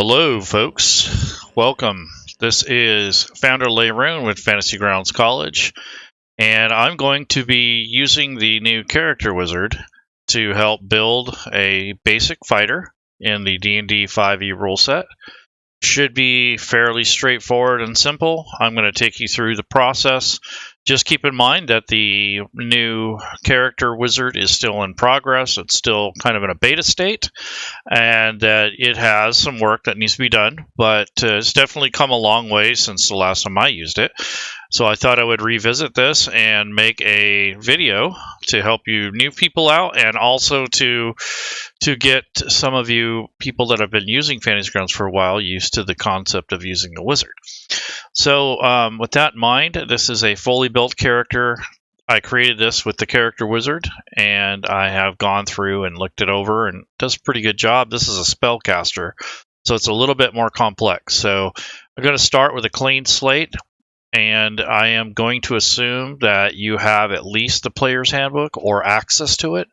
Hello, folks. Welcome. This is Founder Layroon with Fantasy Grounds College, and I'm going to be using the new character wizard to help build a basic fighter in the D&D 5e rule set. Should be fairly straightforward and simple. I'm going to take you through the process. Just keep in mind that the new character wizard is still in progress. It's still kind of in a beta state, and that it has some work that needs to be done, but it's definitely come a long way since the last time I used it. So I thought I would revisit this and make a video to help you new people out, and also to get some of you people that have been using Fantasy Grounds for a while used to the concept of using the wizard. So with that in mind, this is a fully built character. I created this with the character wizard, and I have gone through and looked it over, and it does a pretty good job. This is a spellcaster, so it's a little bit more complex. So I'm going to start with a clean slate, and I am going to assume that you have at least the player's handbook or access to it.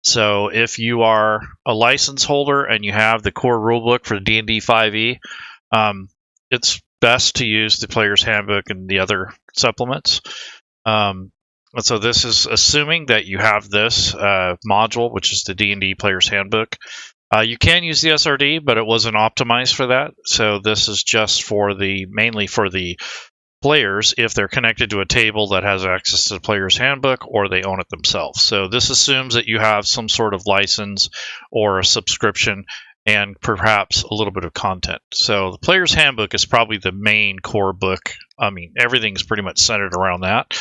So if you are a license holder and you have the core rulebook for D&D 5e, it's best to use the player's handbook and the other supplements. And so this is assuming that you have this module, which is the D&D player's handbook. You can use the SRD, but it wasn't optimized for that. So this is just for mainly for the players if they're connected to a table that has access to the player's handbook or they own it themselves. So this assumes that you have some sort of license or a subscription and perhaps a little bit of content. So the player's handbook is probably the main core book. I mean, everything's pretty much centered around that,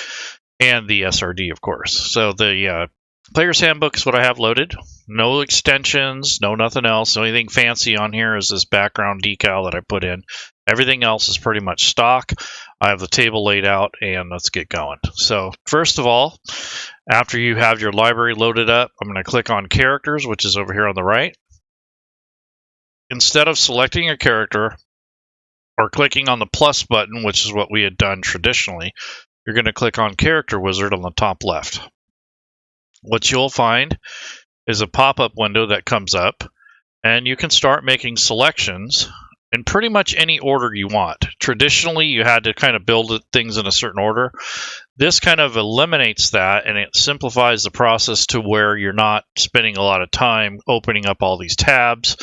and the SRD, of course. So the player's handbook is what I have loaded. No extensions, no nothing else. The only thing fancy on here is this background decal that I put in. Everything else is pretty much stock. I have the table laid out, and let's get going. So first of all, after you have your library loaded up, I'm going to click on characters, which is over here on the right. Instead of selecting a character or clicking on the plus button, which is what we had done traditionally, you're going to click on character wizard on the top left. What you'll find is a pop-up window that comes up, and you can start making selections in pretty much any order you want. Traditionally, you had to kind of build things in a certain order. This kind of eliminates that, and it simplifies the process to where you're not spending a lot of time opening up all these tabs.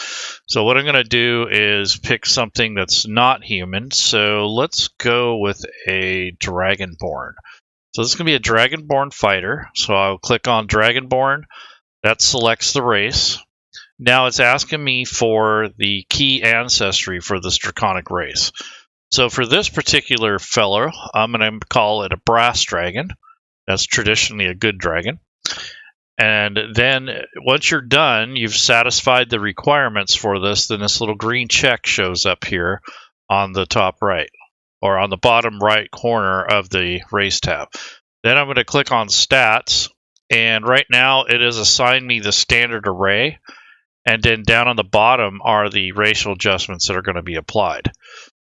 So what I'm going to do is pick something that's not human. So let's go with a Dragonborn. So this is going to be a Dragonborn fighter. So I'll click on Dragonborn. That selects the race. Now it's asking me for the key ancestry for this draconic race. So for this particular fellow, I'm going to call it a brass dragon. That's traditionally a good dragon. And then once you're done, you've satisfied the requirements for this, then this little green check shows up here on the top right, or on the bottom right corner of the race tab. Then I'm going to click on stats, and right now it has assigned me the standard array. And then down on the bottom are the racial adjustments that are going to be applied.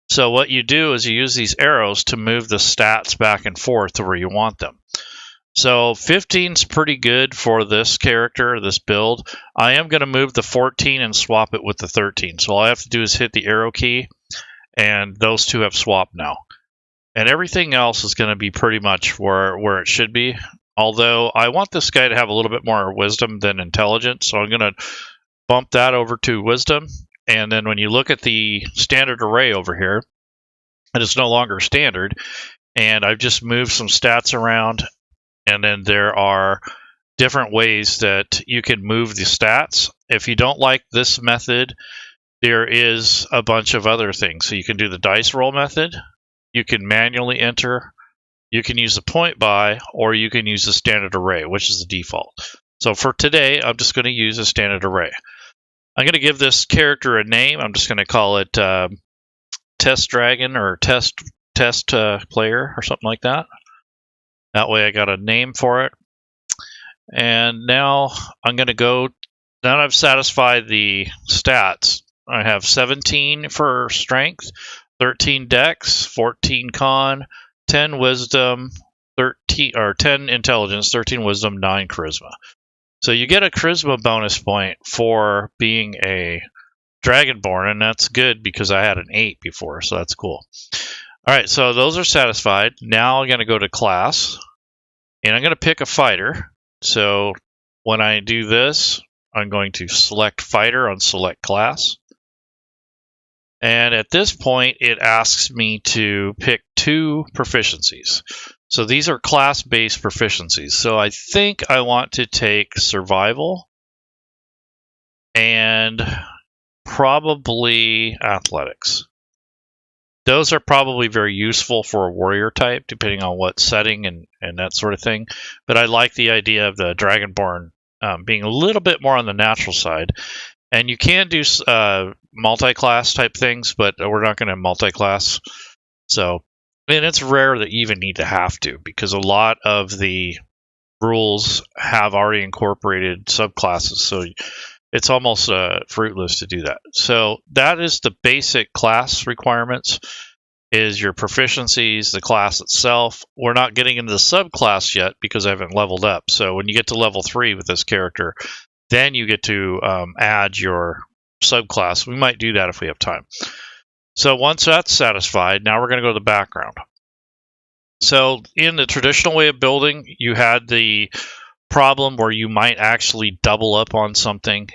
So what you do is you use these arrows to move the stats back and forth to where you want them. So 15 is pretty good for this character, this build. I am going to move the 14 and swap it with the 13. So all I have to do is hit the arrow key, and those two have swapped now. And everything else is going to be pretty much where it should be. Although I want this guy to have a little bit more wisdom than intelligence, so I'm going to bump that over to wisdom, and then when you look at the standard array over here, it is no longer standard, and I've just moved some stats around, and then there are different ways that you can move the stats. If you don't like this method, there is a bunch of other things. So you can do the dice roll method, you can manually enter, you can use the point buy, or you can use the standard array, which is the default. So for today, I'm just going to use a standard array. I'm going to give this character a name. I'm just going to call it Test Dragon or Test Player or something like that. That way I got a name for it. And now I'm going to go, now that I've satisfied the stats, I have 17 for strength, 13 dex, 14 con, 10 wisdom, 10 intelligence, 13 wisdom, 9 charisma. So you get a charisma bonus point for being a Dragonborn, and that's good because I had an 8 before, so that's cool. All right, so those are satisfied. Now I'm going to go to class, and I'm going to pick a fighter. So when I do this, I'm going to select fighter on select class. And at this point, it asks me to pick 2 proficiencies. So these are class-based proficiencies. So I think I want to take survival and probably athletics. Those are probably very useful for a warrior type, depending on what setting and that sort of thing. But I like the idea of the Dragonborn being a little bit more on the natural side. And you can do multi-class type things, but we're not going to multi-class. So, and it's rare that you even need to have to, because a lot of the rules have already incorporated subclasses. So it's almost fruitless to do that. So that is the basic class requirements, is your proficiencies, the class itself. We're not getting into the subclass yet because I haven't leveled up. So when you get to level 3 with this character, then you get to add your subclass. We might do that if we have time. So once that's satisfied, now we're going to go to the background. So in the traditional way of building, you had the problem where you might actually double up on something.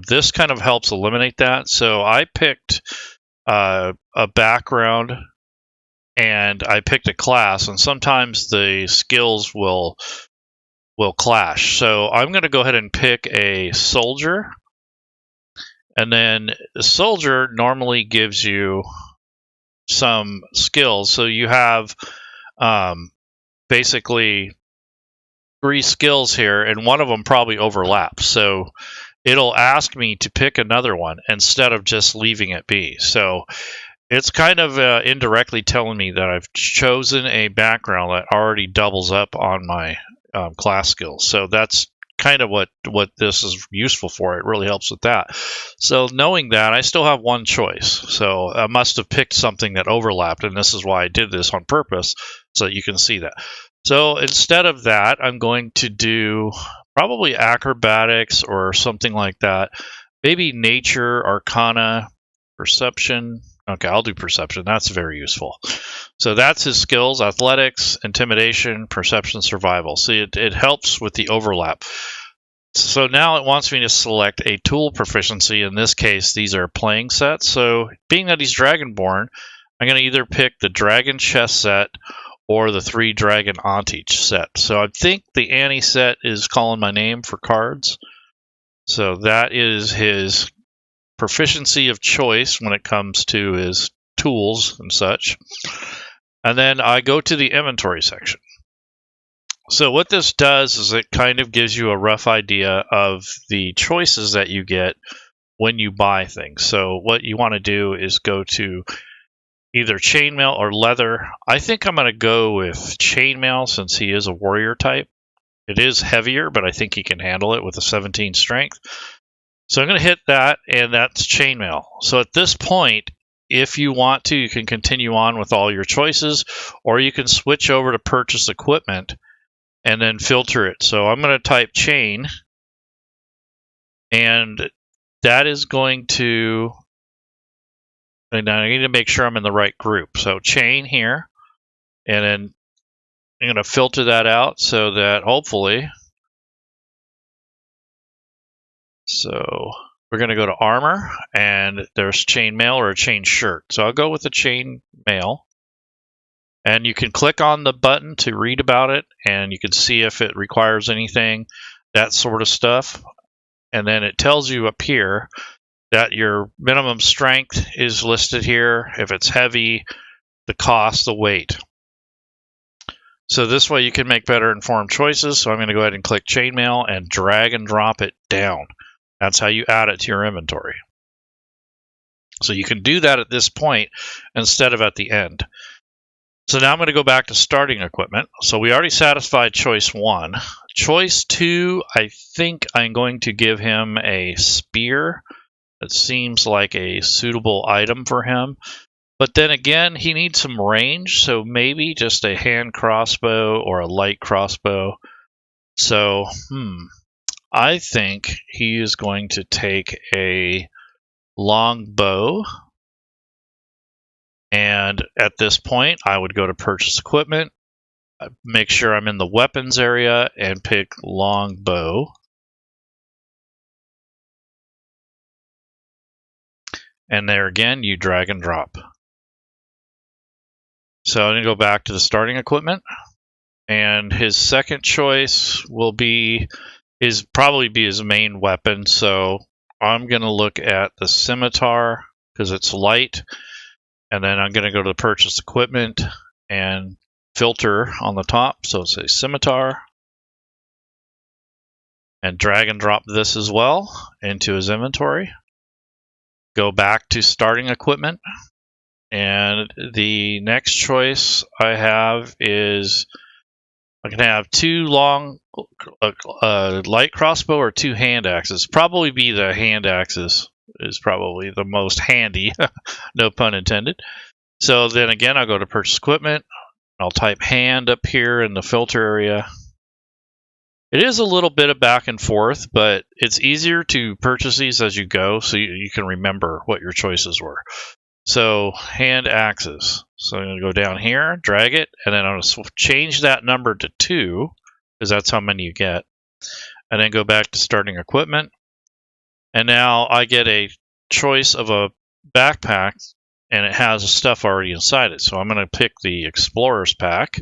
This kind of helps eliminate that. So I picked a background and I picked a class, and sometimes the skills will clash. So I'm going to go ahead and pick a soldier, and then the soldier normally gives you some skills. So you have basically 3 skills here, and one of them probably overlaps. So it'll ask me to pick another one instead of just leaving it be. So it's kind of indirectly telling me that I've chosen a background that already doubles up on my class skills. So that's kind of what this is useful for. It really helps with that. So knowing that, I still have one choice. So I must have picked something that overlapped, and this is why I did this on purpose, so that you can see that. So instead of that, I'm going to do probably acrobatics or something like that. Maybe nature, arcana, perception. Okay, I'll do perception. That's very useful. So that's his skills: athletics, intimidation, perception, survival. See, it helps with the overlap. So now it wants me to select a tool proficiency. In this case, these are playing sets. So being that he's Dragonborn, I'm going to either pick the Dragon chess set or the 3 Dragon Onteach set. So I think the Annie set is calling my name for cards. So that is his proficiency of choice when it comes to his tools and such. And then I go to the inventory section. So what this does is it kind of gives you a rough idea of the choices that you get when you buy things. So what you want to do is go to either chainmail or leather. I think I'm going to go with chainmail since he is a warrior type. It is heavier, but I think he can handle it with a 17 strength. So I'm going to hit that, and that's chainmail. So at this point, if you want to, you can continue on with all your choices, or you can switch over to purchase equipment and then filter it. So I'm going to type chain, and that is going to, and I need to make sure I'm in the right group. So chain here, and then I'm going to filter that out so that hopefully, so we're going to go to armor, and there's chainmail or a chain shirt. So I'll go with the chainmail. And you can click on the button to read about it, and you can see if it requires anything, that sort of stuff. And then it tells you up here that your minimum strength is listed here, if it's heavy, the cost, the weight. So this way you can make better informed choices. So I'm going to go ahead and click chainmail and drag and drop it down. That's how you add it to your inventory. So you can do that at this point instead of at the end. So now I'm going to go back to starting equipment. So we already satisfied choice 1. Choice 2, I think I'm going to give him a spear. That seems like a suitable item for him. But then again, he needs some range, so maybe just a hand crossbow or a light crossbow. So, I think he is going to take a longbow. And at this point, I would go to purchase equipment, make sure I'm in the weapons area, and pick longbow. And there again, you drag and drop. So I'm going to go back to the starting equipment. And his second choice will be probably be his main weapon. So I'm going to look at the scimitar because it's light. And then I'm going to go to the purchase equipment and filter on the top. So it's a scimitar. And drag and drop this as well into his inventory. Go back to starting equipment. And the next choice I have is I can have two long light crossbow or two hand axes. Probably be the hand axes is probably the most handy, no pun intended. So then again, I'll go to purchase equipment. I'll type hand up here in the filter area. It is a little bit of back and forth, but it's easier to purchase these as you go so you can remember what your choices were. So hand axes. So I'm going to go down here, drag it, and then I'm going to change that number to 2 because that's how many you get. And then go back to starting equipment. And now I get a choice of a backpack, and it has stuff already inside it. So I'm going to pick the Explorer's Pack.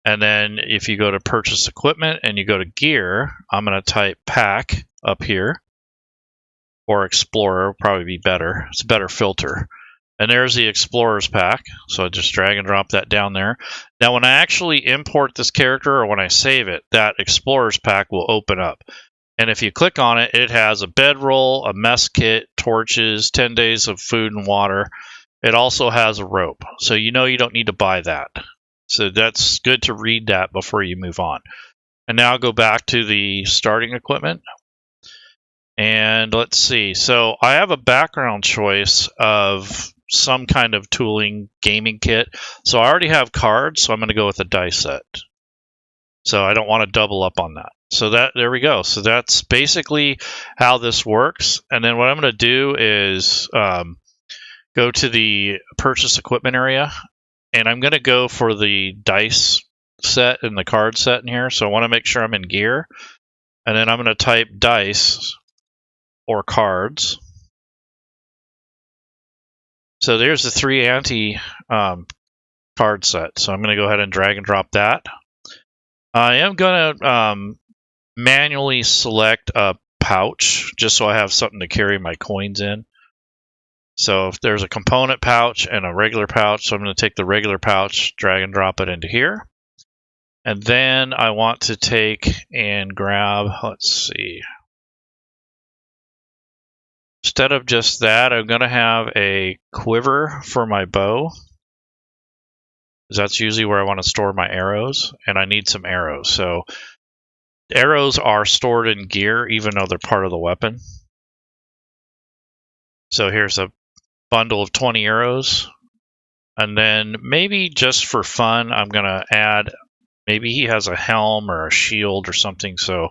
And then if you go to purchase equipment and you go to gear, I'm going to type pack up here. Or Explorer would probably be better. It's a better filter. And there's the Explorer's Pack. So I just drag and drop that down there. Now when I actually import this character or when I save it, that Explorer's Pack will open up. And if you click on it, it has a bedroll, a mess kit, torches, 10 days of food and water. It also has a rope. So you know you don't need to buy that. So that's good to read that before you move on. And now I'll go back to the starting equipment. And let's see. So I have a background choice of some kind of tooling gaming kit. So I already have cards, so I'm going to go with a dice set. So I don't want to double up on that. So there we go. So that's basically how this works. And then what I'm going to do is go to the purchase equipment area. And I'm going to go for the dice set and the card set in here. So I want to make sure I'm in gear. And then I'm going to type dice or cards. So there's the 3 anti card set. So I'm going to go ahead and drag and drop that. I am going to manually select a pouch just so I have something to carry my coins in. So if there's a component pouch and a regular pouch, so I'm going to take the regular pouch, drag and drop it into here. And then I want to take and grab, let's see. Instead of just that, I'm going to have a quiver for my bow. That's usually where I want to store my arrows, and I need some arrows. So arrows are stored in gear, even though they're part of the weapon. So here's a bundle of 20 arrows. And then maybe just for fun, I'm going to add, maybe he has a helm or a shield or something. So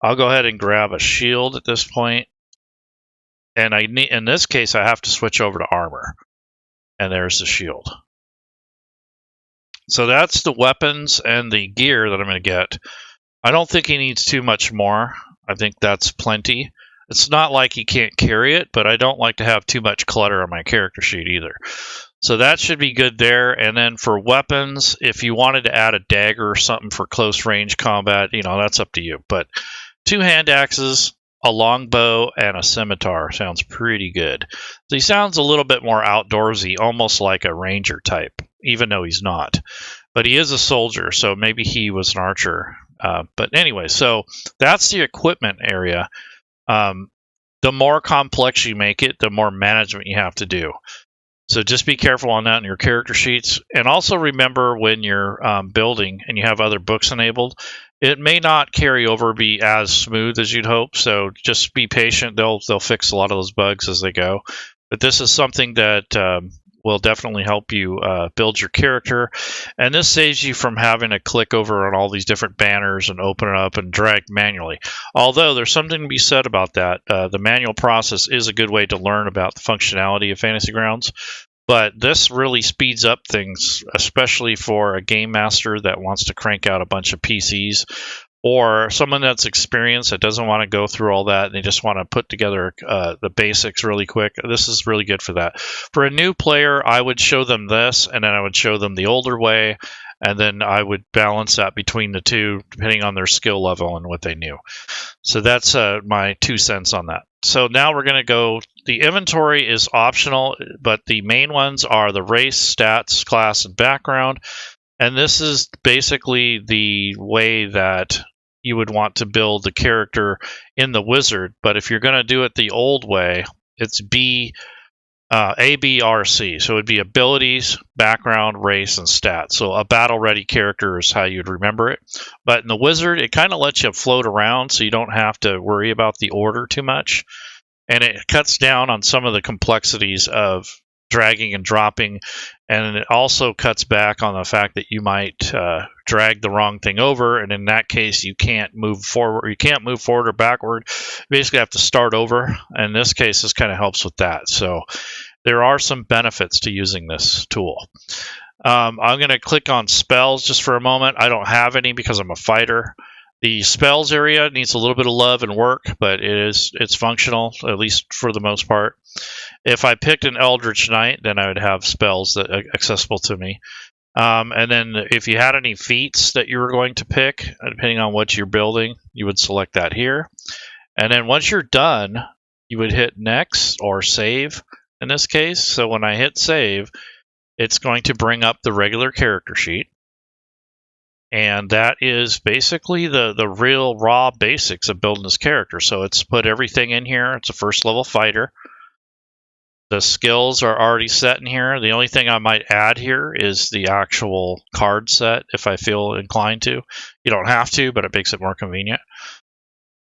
I'll go ahead and grab a shield at this point. And in this case, I have to switch over to armor. And there's the shield. So that's the weapons and the gear that I'm going to get. I don't think he needs too much more. I think that's plenty. It's not like he can't carry it, but I don't like to have too much clutter on my character sheet either. So that should be good there. And then for weapons, if you wanted to add a dagger or something for close range combat, that's up to you. But 2 hand axes, a longbow, and a scimitar sounds pretty good. So he sounds a little bit more outdoorsy, almost like a ranger type, even though he's not. But he is a soldier, so maybe he was an archer. But anyway, so that's the equipment area. The more complex you make it, the more management you have to do. So just be careful on that in your character sheets. And also remember when you're building and you have other books enabled, it may not carry over, be as smooth as you'd hope. So just be patient. They'll fix a lot of those bugs as they go. But this is something that will definitely help you build your character. And this saves you from having to click over on all these different banners and open it up and drag manually. Although there's something to be said about that. The manual process is a good way to learn about the functionality of Fantasy Grounds. But this really speeds up things, especially for a game master that wants to crank out a bunch of PCs, or someone that's experienced that doesn't want to go through all that and they just want to put together the basics really quick. This is really good for that. For a new player, I would show them this, and then I would show them the older way, and then I would balance that between the two depending on their skill level and what they knew. So that's my 2 cents on that. So now we're going to go, the inventory is optional, but the main ones are the race, stats, class, and background. And this is basically the way that you would want to build the character in the wizard. But if you're going to do it the old way, it's A, B, R, C. So it would be abilities, background, race, and stats. So a battle-ready character is how you'd remember it. But in the wizard, it kind of lets you float around so you don't have to worry about the order too much. And it cuts down on some of the complexities of dragging and dropping, and it also cuts back on the fact that you might drag the wrong thing over, and in that case you can't move forward or backward. You basically have to start over. In this case, this kind of helps with that. So there are some benefits to using this tool. I'm going to click on spells just for a moment. I don't have any because I'm a fighter. The spells area needs a little bit of love and work, but it's functional, at least for the most part. If I picked an Eldritch Knight, then I would have spells that are accessible to me. And then if you had any feats that you were going to pick, depending on what you're building, you would select that here. And then once you're done, you would hit next or save in this case. So when I hit save, it's going to bring up the regular character sheet. And that is basically the real raw basics of building this character. So it's put everything in here. It's a first level fighter. The skills are already set in here. The only thing I might add here is the actual card set if I feel inclined to. You don't have to, but it makes it more convenient.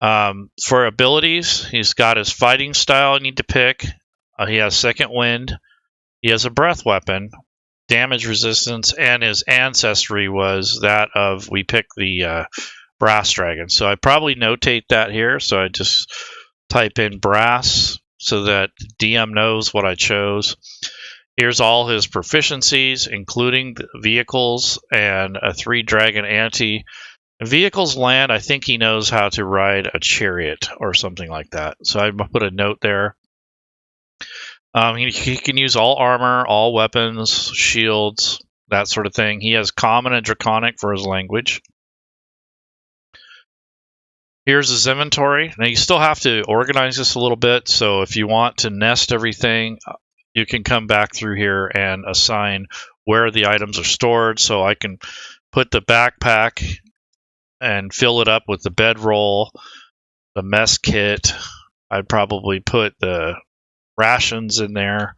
For abilities, he's got his fighting style I need to pick. He has second wind. He has a breath weapon, damage resistance, and his ancestry was that of, we picked the brass dragon. So I probably notate that here. So I just type in brass so that DM knows what I chose. Here's all his proficiencies, including vehicles and a 3 dragon ante. Vehicles land, I think he knows how to ride a chariot or something like that. So I put a note there. He can use all armor, all weapons, shields, that sort of thing. He has common and draconic for his language. Here's his inventory. Now you still have to organize this a little bit. So if you want to nest everything, you can come back through here and assign where the items are stored. So I can put the backpack and fill it up with the bedroll, the mess kit. I'd probably put the rations in there,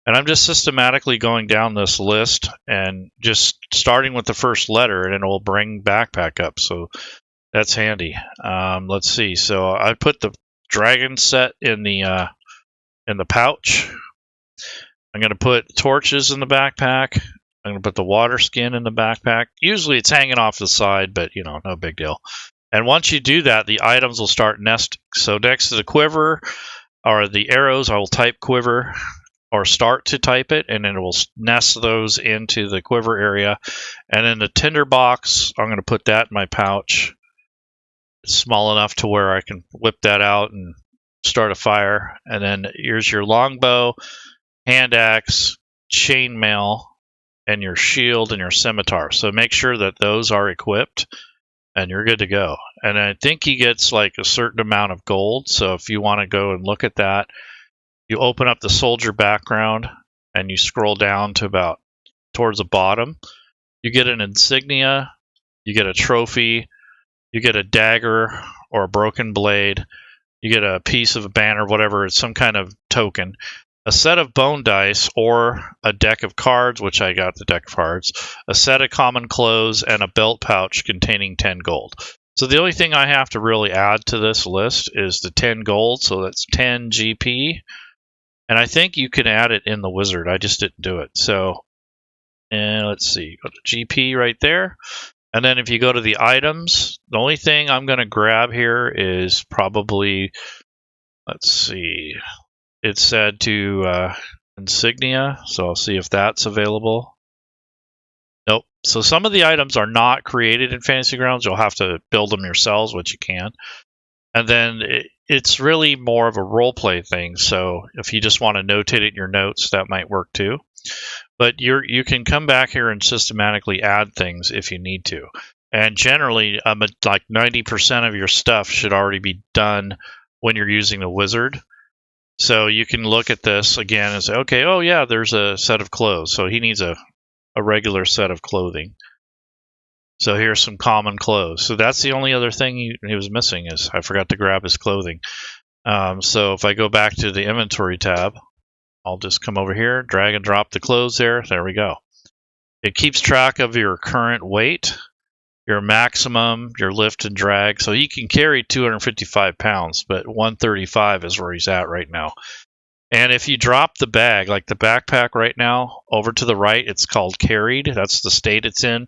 and I'm just systematically going down this list and just starting with the first letter, and it will bring backpack up. So that's handy. Let's see. So I put the dragon set in the pouch. I'm going to put torches in the backpack. I'm going to put the water skin in the backpack. Usually it's hanging off the side, but no big deal. And once you do that, the items will start nesting. So next to the quiver or the arrows, I will type quiver or start to type it, and then it will nest those into the quiver area. And then the tinder box, I'm going to put that in my pouch. It's small enough to where I can whip that out and start a fire. And then here's your longbow, hand axe, chainmail, and your shield and your scimitar. So make sure that those are equipped, and you're good to go. And I think he gets like a certain amount of gold. So if you want to go and look at that, you open up the soldier background and you scroll down to about towards the bottom. You get an insignia, you get a trophy, you get a dagger or a broken blade, you get a piece of a banner, whatever, it's some kind of token, a set of bone dice or a deck of cards, which I got the deck of cards, a set of common clothes, and a belt pouch containing 10 gold. So the only thing I have to really add to this list is the 10 gold, so that's 10 GP. And I think you can add it in the wizard. I just didn't do it. So, and let's see, go to GP right there. And then if you go to the items, the only thing I'm going to grab here is probably, let's see, it's said to insignia. So I'll see if that's available. Nope. So some of the items are not created in Fantasy Grounds. You'll have to build them yourselves, which you can. And then it's really more of a role play thing. So if you just want to notate it in your notes, that might work too. But you can come back here and systematically add things if you need to. And generally, like 90% of your stuff should already be done when you're using the wizard. So you can look at this again and say, okay, oh yeah, there's a set of clothes. So he needs a regular set of clothing. So here's some common clothes. So that's the only other thing he was missing, is I forgot to grab his clothing. So if I go back to the inventory tab, I'll just come over here, drag and drop the clothes there. There we go. It keeps track of your current weight, your maximum, your lift and drag. So he can carry 255 pounds, but 135 is where he's at right now. And if you drop the bag, like the backpack right now, over to the right, it's called carried. That's the state it's in.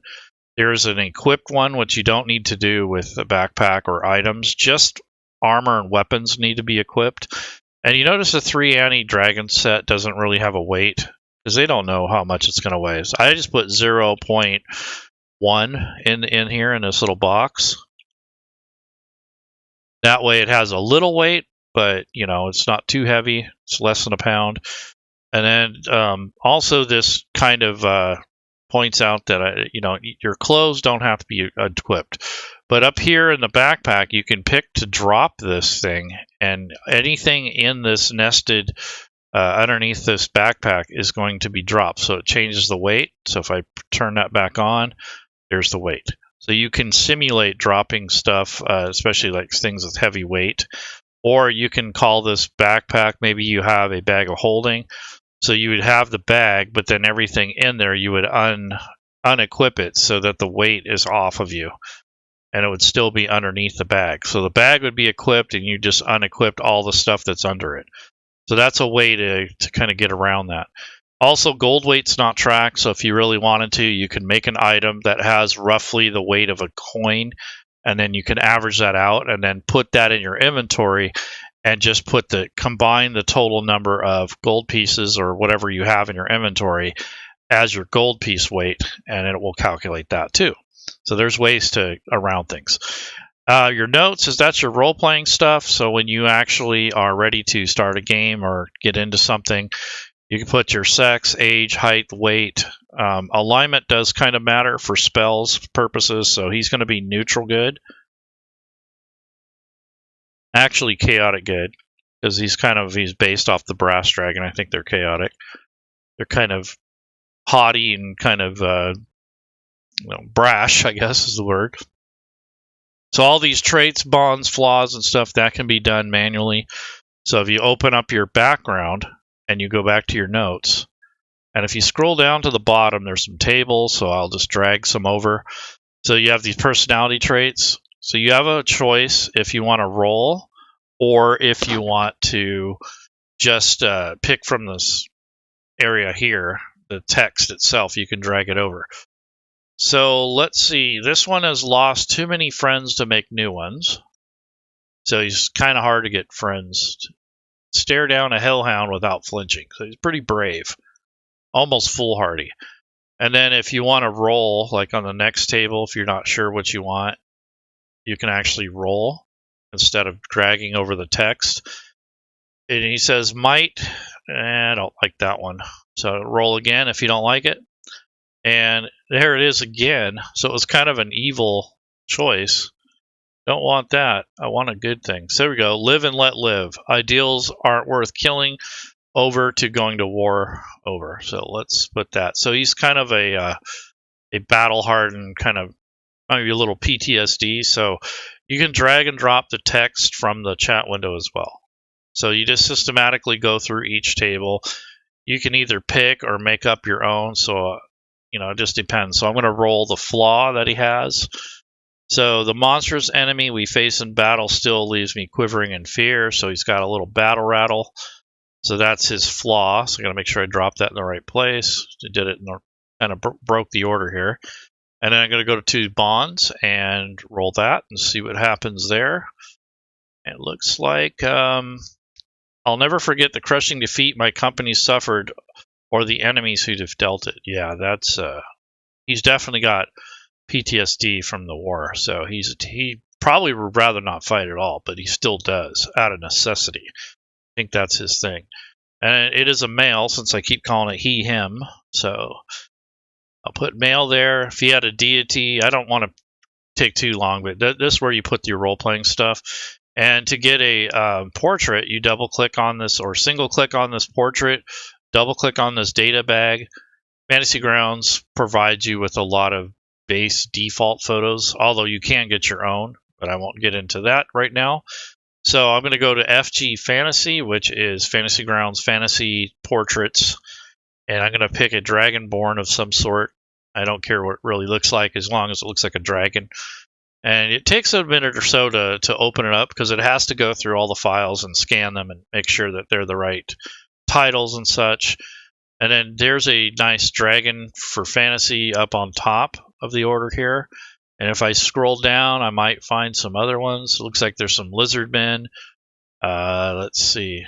There's an equipped one, which you don't need to do with the backpack or items. Just armor and weapons need to be equipped. And you notice the 3 anti-dragon set doesn't really have a weight, because they don't know how much it's going to weigh. So I just put 0.1 in here in this little box. That way it has a little weight, but it's not too heavy. It's less than a pound. And then also this kind of points out that your clothes don't have to be equipped. But up here in the backpack, you can pick to drop this thing, and anything in this nested underneath this backpack is going to be dropped. So it changes the weight. So if I turn that back on, there's the weight. So you can simulate dropping stuff, especially like things with heavy weight. Or you can call this backpack, maybe you have a bag of holding. So you would have the bag, but then everything in there, you would unequip it so that the weight is off of you. And it would still be underneath the bag. So the bag would be equipped, and you just unequipped all the stuff that's under it. So that's a way to kind of get around that. Also, gold weight's not tracked, so if you really wanted to, you can make an item that has roughly the weight of a coin, and then you can average that out and then put that in your inventory and just combine the total number of gold pieces or whatever you have in your inventory as your gold piece weight, and it will calculate that too. So there's ways around things. Your notes, that's your role-playing stuff. So when you actually are ready to start a game or get into something, you can put your sex, age, height, weight. Alignment does kind of matter for spells purposes, so he's going to be neutral good. Actually chaotic good, because he's based off the brass dragon. I think they're chaotic. They're kind of haughty and kind of brash, I guess is the word. So all these traits, bonds, flaws, and stuff, that can be done manually. So if you open up your background and you go back to your notes, and if you scroll down to the bottom, there's some tables, so I'll just drag some over. So you have these personality traits. So you have a choice if you want to roll or if you want to just pick from this area here, the text itself, you can drag it over. So let's see, this one has lost too many friends to make new ones. So he's kind of hard to get friends. Stare down a hellhound without flinching. So he's pretty brave, almost foolhardy. And then if you want to roll, like on the next table, if you're not sure what you want, you can actually roll instead of dragging over the text. And he says might, I don't like that one. So roll again if you don't like it. And there it is again. So it was kind of an evil choice. Don't want that. I want a good thing. So there we go. Live and let live. Ideals aren't worth killing over to going to war over. So let's put that. So he's kind of a battle-hardened kind of maybe a little PTSD. So you can drag and drop the text from the chat window as well. So you just systematically go through each table. You can either pick or make up your own. So it just depends. So I'm going to roll the flaw that he has. So the monstrous enemy we face in battle still leaves me quivering in fear. So he's got a little battle rattle. So that's his flaw. So I got to make sure I drop that in the right place. I did it in the kind of broke the order here. And then I'm going to go to bonds and roll that and see what happens there. It looks like I'll never forget the crushing defeat my company suffered, or the enemies who'd have dealt it. Yeah, that's he's definitely got PTSD from the war. So he probably would rather not fight at all, but he still does out of necessity. I think that's his thing. And it is a male, since I keep calling it he, him. So I'll put male there. If he had a deity, I don't want to take too long, but this is where you put your role-playing stuff. And to get a portrait, you double-click on this or single-click on this portrait, double-click on this data bag. Fantasy Grounds provides you with a lot of base default photos, although you can get your own, but I won't get into that right now. So I'm going to go to FG Fantasy, which is Fantasy Grounds Fantasy Portraits, and I'm going to pick a Dragonborn of some sort. I don't care what it really looks like as long as it looks like a dragon. And it takes a minute or so to open it up because it has to go through all the files and scan them and make sure that they're the right titles and such. And then there's a nice dragon for fantasy up on top of the order here. And if I scroll down, I might find some other ones. It looks like there's some lizard men. Let's see.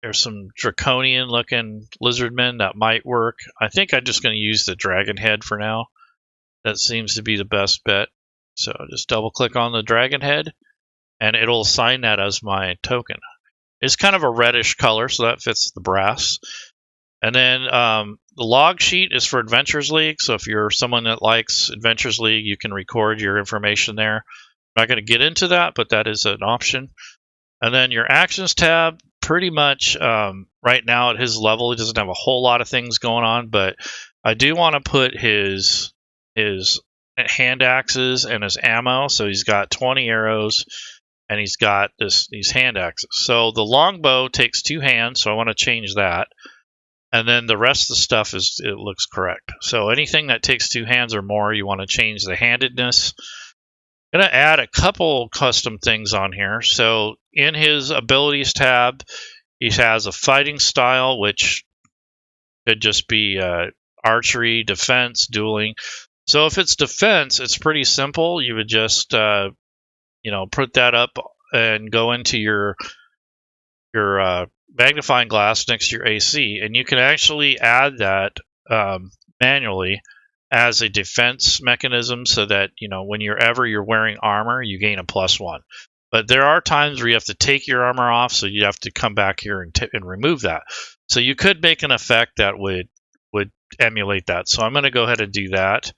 There's some draconian looking lizard men that might work. I think I'm just going to use the dragon head for now. That seems to be the best bet. So just double click on the dragon head and it'll assign that as my token. It's kind of a reddish color, so that fits the brass. And then the log sheet is for Adventures League. So if you're someone that likes Adventures League, you can record your information there. I'm not going to get into that, but that is an option. And then your actions tab, pretty much right now at his level, he doesn't have a whole lot of things going on, but I do want to put his hand axes and his ammo. So he's got 20 arrows and he's got these hand axes. So the longbow takes 2 hands, so I want to change that. And then the rest of the stuff it looks correct. So anything that takes 2 hands or more, you want to change the handedness. I'm going to add a couple custom things on here. So in his abilities tab, he has a fighting style, which could just be archery, defense, dueling. So if it's defense, it's pretty simple. You would just put that up and go into your magnifying glass next to your AC, and you can actually add that manually as a defense mechanism, so that when you're wearing armor, you gain a +1. But there are times where you have to take your armor off, so you have to come back here and remove that. So you could make an effect that would emulate that. So I'm going to go ahead and do that.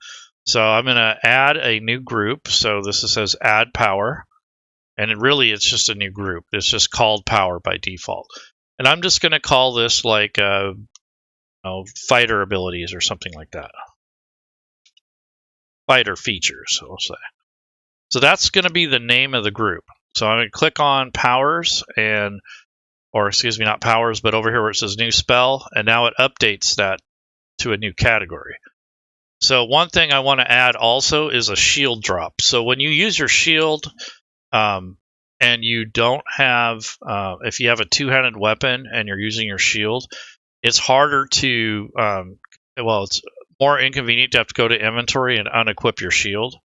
So I'm going to add a new group. So this says add power. And it's just a new group. It's just called power by default. And I'm just going to call this like fighter abilities or something like that. Fighter features, we'll say. So that's going to be the name of the group. So I'm going to click on powers not powers, but over here where it says new spell. And now it updates that to a new category. So one thing I want to add also is a shield drop. So when you use your shield, and you don't have, if you have a 2-handed weapon and you're using your shield, it's harder to, it's more inconvenient to have to go to inventory and unequip your shield.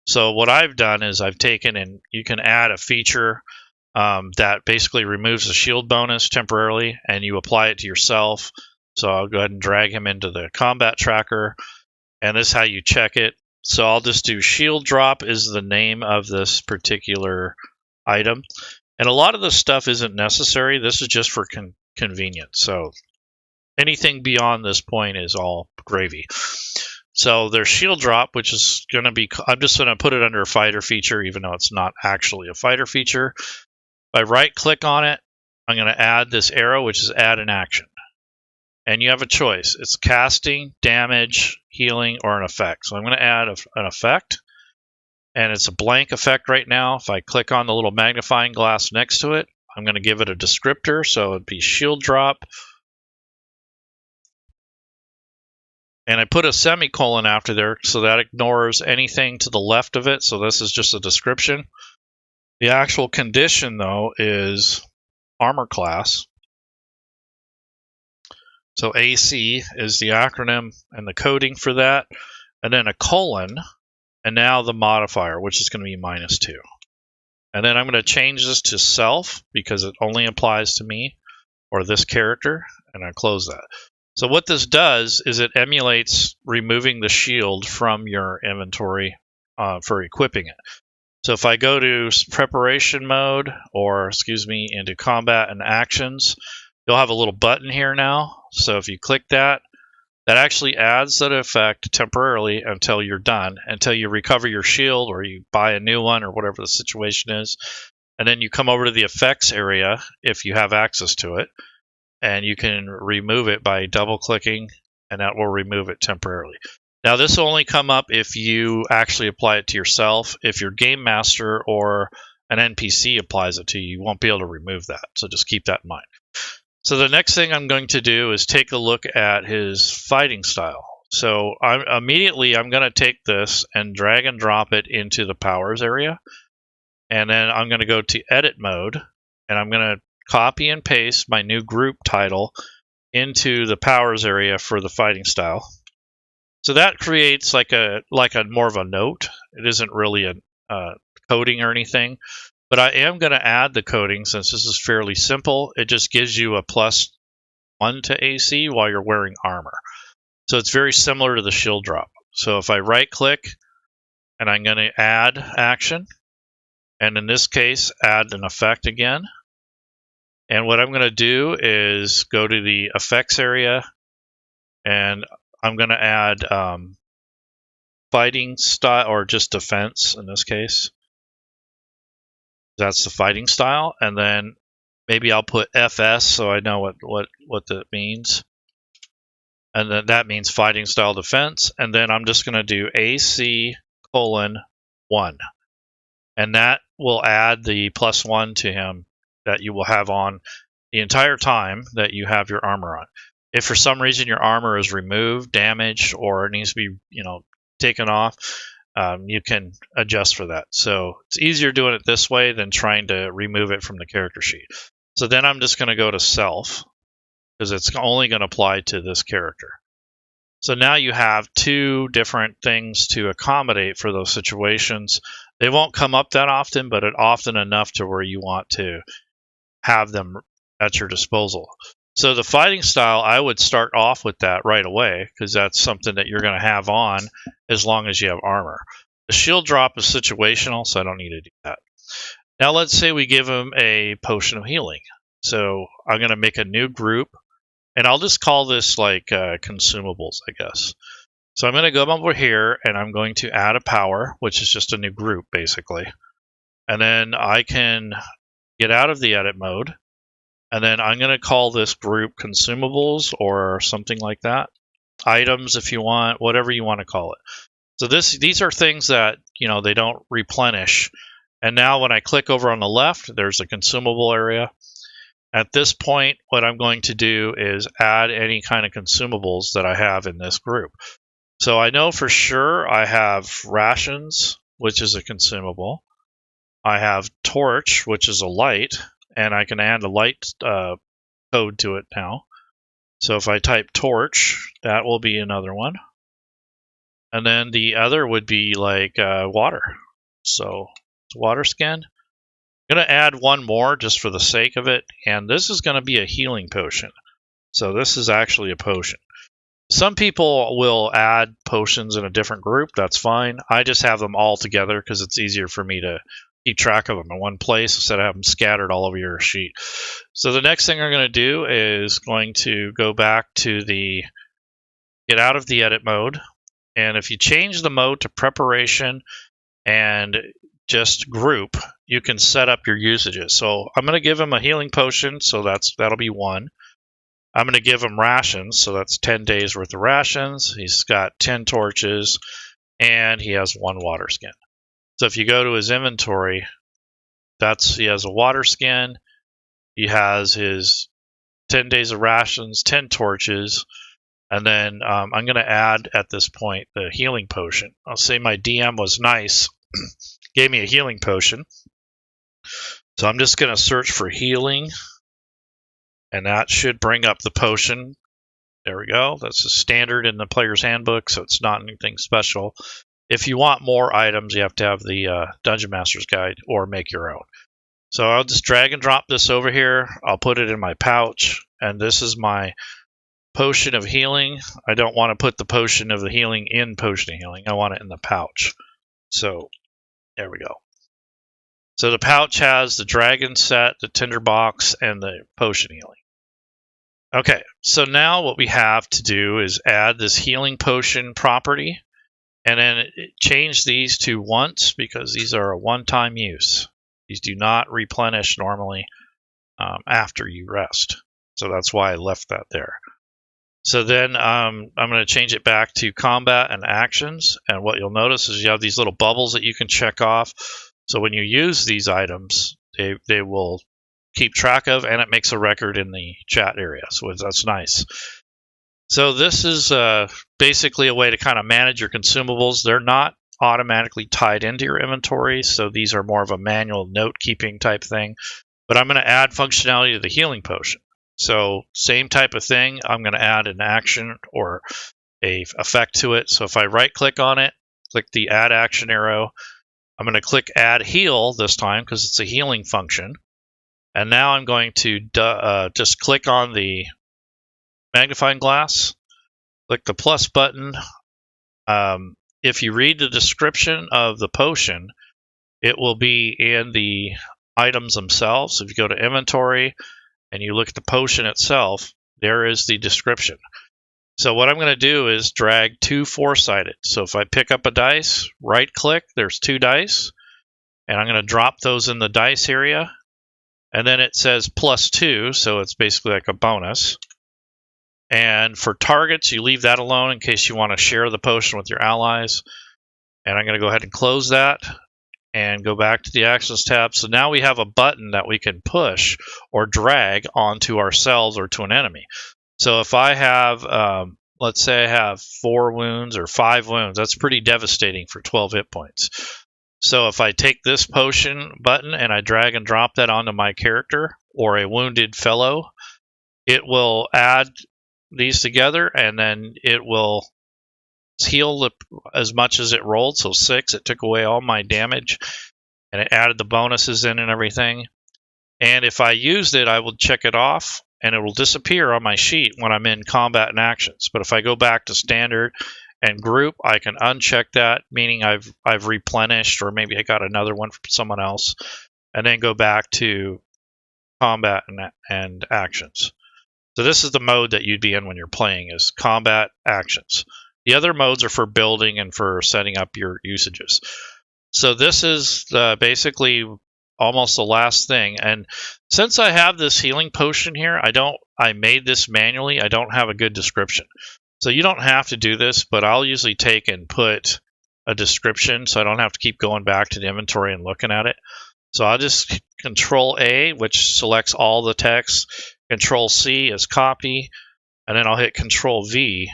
So what I've done is I've taken and you can add a feature that basically removes the shield bonus temporarily, and you apply it to yourself. So I'll go ahead and drag him into the combat tracker, and this is how you check it. So I'll just do shield drop is the name of this particular item. And a lot of this stuff isn't necessary. This is just for convenience. So anything beyond this point is all gravy. So there's shield drop, which is going to be, I'm just going to put it under a fighter feature, even though it's not actually a fighter feature. If I right click on it, I'm going to add this arrow, which is add an action. And you have a choice. It's casting, damage, healing, or an effect. So I'm going to add an effect. And it's a blank effect right now. If I click on the little magnifying glass next to it, I'm going to give it a descriptor. So it'd be shield drop. And I put a semicolon after there, so that ignores anything to the left of it. So this is just a description. The actual condition, though, is armor class. So AC is the acronym and the coding for that, and then a colon, and now the modifier, which is going to be -2. And then I'm going to change this to self because it only applies to me or this character, and I close that. So what this does is it emulates removing the shield from your inventory for equipping it. So if I go to preparation mode, or into combat and actions, you'll have a little button here now. So if you click that, that actually adds that effect temporarily until you're done, until you recover your shield or you buy a new one or whatever the situation is. And then you come over to the effects area if you have access to it, and you can remove it by double clicking, and that will remove it temporarily. Now this will only come up if you actually apply it to yourself. If your game master or an NPC applies it to you, you won't be able to remove that. So just keep that in mind. So the next thing I'm going to do is take a look at his fighting style. So I'm going to take this and drag and drop it into the powers area. And then I'm going to go to edit mode, and I'm going to copy and paste my new group title into the powers area for the fighting style. So that creates like a more of a note. It isn't really a coding or anything, but I am going to add the coding since this is fairly simple. It just gives you a +1 to AC while you're wearing armor. So it's very similar to the shield drop. So if I right click and I'm going to add action, and in this case add an effect again. And what I'm going to do is go to the effects area, and I'm going to add fighting style, or just defense in this case. That's the fighting style, and then maybe I'll put FS so I know what that means. And then that means fighting style defense, and then I'm just going to do AC:1, and that will add the +1 to him that you will have on the entire time that you have your armor on. If for some reason your armor is removed, damaged, or it needs to be taken off, you can adjust for that. So it's easier doing it this way than trying to remove it from the character sheet. So then I'm just going to go to self, because it's only going to apply to this character. So now you have two different things to accommodate for those situations. They won't come up that often, but often enough to where you want to have them at your disposal. So the fighting style, I would start off with that right away, because that's something that you're going to have on as long as you have armor. The shield drop is situational, so I don't need to do that. Now let's say we give him a potion of healing. So I'm going to make a new group, and I'll just call this like consumables, I guess. So I'm going to go over here, and I'm going to add a power, which is just a new group, basically. And then I can get out of the edit mode, and then I'm going to call this group consumables or something like that. Items, if you want, whatever you want to call it. So these are things that, they don't replenish. And now when I click over on the left, there's a consumable area. At this point, what I'm going to do is add any kind of consumables that I have in this group. So I know for sure I have rations, which is a consumable. I have torch, which is a light, and I can add a light code to it now. So if I type torch, that will be another one. And then the other would be like water. So it's water skin. I'm going to add one more just for the sake of it, and this is going to be a healing potion. So this is actually a potion. Some people will add potions in a different group. That's fine. I just have them all together because it's easier for me to keep track of them in one place instead of having them scattered all over your sheet. So the next thing I'm going to do is going to go back to get out of the edit mode. And if you change the mode to preparation and just group, you can set up your usages. So I'm going to give him a healing potion, so that'll be 1. I'm going to give him rations, so that's 10 days worth of rations. He's got 10 torches, and he has 1 water skin. So if you go to his inventory, he has a water skin, he has his 10 days of rations, 10 torches, and then I'm going to add at this point the healing potion. I'll say my DM was nice, gave me a healing potion. So I'm just going to search for healing, and that should bring up the potion. There we go. That's a standard in the player's handbook, so it's not anything special. If you want more items, you have to have the Dungeon Master's Guide or make your own. So I'll just drag and drop this over here. I'll put it in my pouch, and this is my potion of healing. I don't want to put the potion of the healing in potion of healing. I want it in the pouch. So there we go. So the pouch has the dragon set, the tinderbox, and the potion healing. Okay, so now what we have to do is add this healing potion property, and then change these to once, because these are a one-time use. These do not replenish normally after you rest. So that's why I left that there. So then I'm going to change it back to combat and actions. And what you'll notice is you have these little bubbles that you can check off. So when you use these items, they will keep track of, and it makes a record in the chat area. So that's nice. So this is basically a way to kind of manage your consumables. They're not automatically tied into your inventory, so these are more of a manual note-keeping type thing. But I'm going to add functionality to the healing potion. So same type of thing. I'm going to add an action or a effect to it. So if I right-click on it, click the Add Action arrow, I'm going to click Add Heal this time because it's a healing function. And now I'm going to just click on the magnifying glass, click the plus button. If you read the description of the potion, it will be in the items themselves. So if you go to inventory and you look at the potion itself, there is the description. So what I'm going to do is drag two four-sided. So if I pick up a dice, right-click, there's two dice, and I'm going to drop those in the dice area. And then it says +2, so it's basically like a bonus. And for targets, you leave that alone in case you want to share the potion with your allies. And I'm going to go ahead and close that and go back to the Actions tab. So now we have a button that we can push or drag onto ourselves or to an enemy. So if I have, let's say I have 4 wounds or 5 wounds, that's pretty devastating for 12 hit points. So if I take this potion button and I drag and drop that onto my character or a wounded fellow, it will add these together, and then it will heal as much as it rolled. So 6, it took away all my damage, and it added the bonuses in and everything. And if I used it, I will check it off, and it will disappear on my sheet when I'm in combat and actions. But if I go back to standard and group, I can uncheck that, meaning I've replenished, or maybe I got another one from someone else, and then go back to combat and actions. So this is the mode that you'd be in when you're playing, is combat actions. The other modes are for building and for setting up your usages. So this is basically almost the last thing. And since I have this healing potion here, I made this manually. I don't have a good description. So you don't have to do this, but I'll usually take and put a description so I don't have to keep going back to the inventory and looking at it. So I'll just Control A, which selects all the text. Control C is copy, and then I'll hit Control V,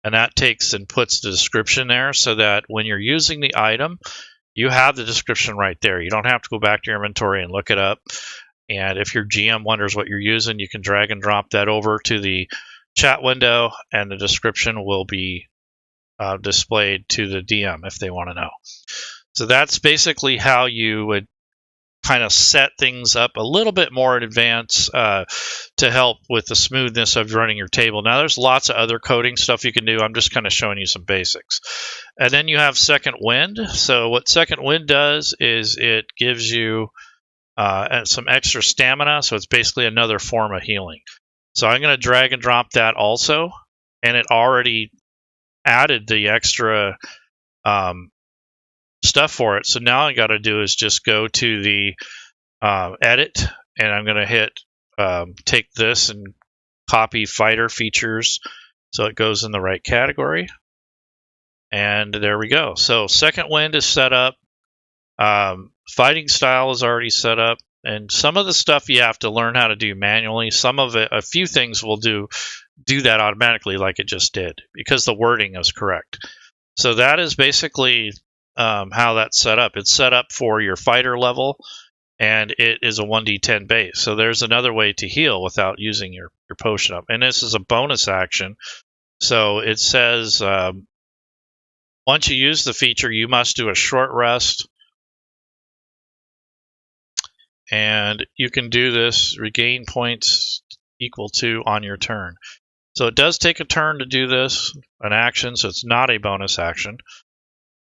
and that takes and puts the description there so that when you're using the item, you have the description right there. You don't have to go back to your inventory and look it up. And if your GM wonders what you're using, you can drag and drop that over to the chat window, and the description will be displayed to the DM if they want to know. So that's basically how you would kind of set things up a little bit more in advance to help with the smoothness of running your table. Now, there's lots of other coding stuff you can do. I'm just kind of showing you some basics. And then you have Second Wind. So what Second Wind does is it gives you some extra stamina. So it's basically another form of healing. So I'm going to drag and drop that also. And it already added the extra stuff for it. So now all I got to do is just go to the edit, and I'm going to hit take this and copy fighter features so it goes in the right category. And there we go. So Second Wind is set up. Fighting style is already set up. And some of the stuff you have to learn how to do manually. Some of it, a few things will do that automatically like it just did because the wording is correct. So that is basically how that's set up. It's set up for your fighter level, and it is a 1d10 base. So there's another way to heal without using your potion up. And this is a bonus action. So it says once you use the feature, you must do a short rest. And you can do this, regain points equal to on your turn. So it does take a turn to do this, an action, so it's not a bonus action.